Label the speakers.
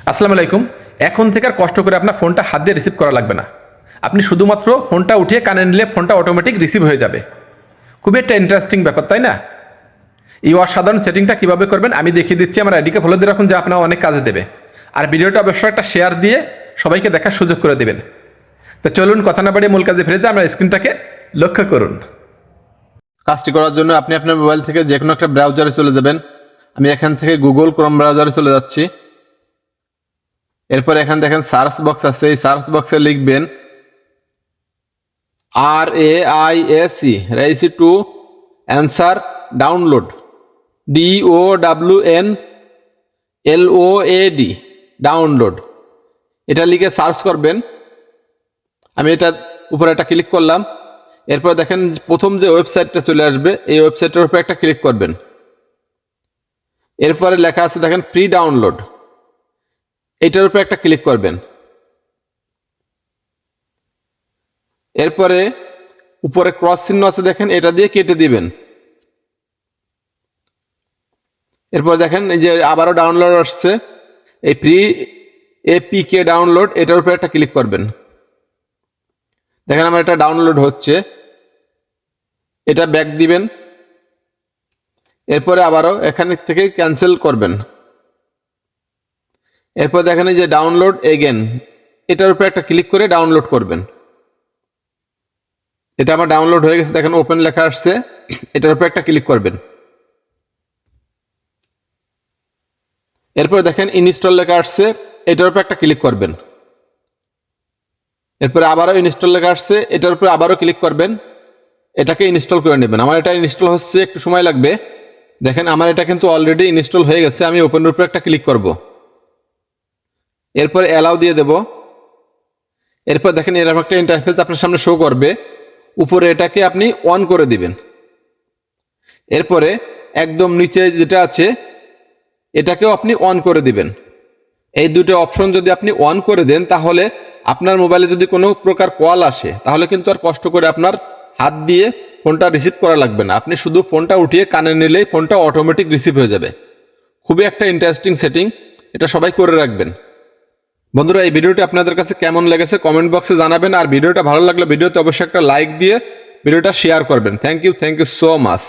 Speaker 1: আসসালামু আলাইকুম। এখন থেকে আর কষ্ট করে আপনার ফোনটা হাত দিয়ে রিসিভ করা লাগবে না। আপনি শুধুমাত্র ফোনটা উঠিয়ে কানে নিলে ফোনটা অটোমেটিক রিসিভ হয়ে যাবে। খুবই একটা ইন্টারেস্টিং ব্যাপার, তাই না? এই অসাধারণ সেটিংটা কীভাবে করবেন আমি দেখিয়ে দিচ্ছি। আমার আইডিকে ফলো দিয়ে রাখুন, যা আপনার অনেক কাজে দেবে। আর ভিডিওটা অবশ্যই একটা শেয়ার দিয়ে সবাইকে দেখার সুযোগ করে দেবেন। তো চলুন কথা না বাড়িয়ে মূল কাজে ফিরে যাই। আমরা স্ক্রিনটাকে লক্ষ্য করুন।
Speaker 2: কাজটি করার জন্য আপনি আপনার মোবাইল থেকে যে কোনো একটা ব্রাউজারে চলে যাবেন। আমি এখান থেকে গুগল ক্রোম ব্রাউজারে চলে যাচ্ছি। এরপর এখানে দেখেন সার্চ বক্স আছে, এই সার্চ বক্সে লিখবেন RAISE রাইসি to answer download DOWNLOAD download, এটা লিখে সার্চ করবেন। আমি এটা উপরে একটা ক্লিক করলাম। এরপর দেখেন প্রথম যে ওয়েবসাইটটা চলে আসবে, এই ওয়েবসাইটের উপরে একটা ক্লিক করবেন। এরপরে লেখা আছে দেখেন ফ্রি ডাউনলোড, এইটার উপরে একটা ক্লিক করবেন। এরপরে উপরে ক্রস চিহ্ন আছে দেখেন, এটা দিয়ে কেটে দিবেন। এরপর দেখেন এই যে আবারও ডাউনলোড আসছে, এই ফ্রি APK ডাউনলোড, এটার উপরে একটা ক্লিক করবেন। দেখেন আমার এটা ডাউনলোড হচ্ছে, এটা ব্যাক দিবেন। এরপরে আবারও এখান থেকে ক্যান্সেল করবেন। এরপর দেখেন এই যে ডাউনলোড এগেন, এটার উপরে একটা ক্লিক করে ডাউনলোড করবেন। এটা আমার ডাউনলোড হয়ে গেছে, দেখেন ওপেন লেখা আসছে, এটার উপরে একটা ক্লিক করবেন। এরপরে দেখেন ইনস্টল লেখা আসছে, এটার উপরে একটা ক্লিক করবেন। এরপরে আবারও ইনস্টল লেখা আসছে, এটার উপরে আবারও ক্লিক করবেন। এটাকে ইনস্টল করে নেবেন। আমার এটা ইনস্টল হচ্ছে, একটু সময় লাগবে। দেখেন আমার এটা কিন্তু অলরেডি ইনস্টল হয়ে গেছে। আমি ওপেনের উপরে একটা ক্লিক করব। এরপরে অ্যালাউ দিয়ে দেব। এরপর দেখেন এরকম একটা ইন্টারফেস আপনার সামনে শো করবে। উপরে এটাকে আপনি অন করে দিবেন। এরপরে একদম নিচে যেটা আছে এটাকেও আপনি অন করে দিবেন। এই দুটো অপশন যদি আপনি অন করে দেন, তাহলে আপনার মোবাইলে যদি কোনো প্রকার কল আসে, তাহলে কিন্তু আর কষ্ট করে আপনার হাত দিয়ে ফোনটা রিসিভ করা লাগবে না। আপনি শুধু ফোনটা উঠিয়ে কানে নিলেই ফোনটা অটোমেটিক রিসিভ হয়ে যাবে। খুবই একটা ইন্টারেস্টিং সেটিং, এটা সবাই করে রাখবেন। বন্ধুরা, এই ভিডিওটি আপনাদের কাছে কেমন লেগেছে কমেন্ট বক্সে জানাবেন। আর ভিডিওটা ভালো লাগলে ভিডিওতে অবশ্যই একটা লাইক দিয়ে ভিডিওটা শেয়ার করবেন। Thank you so much.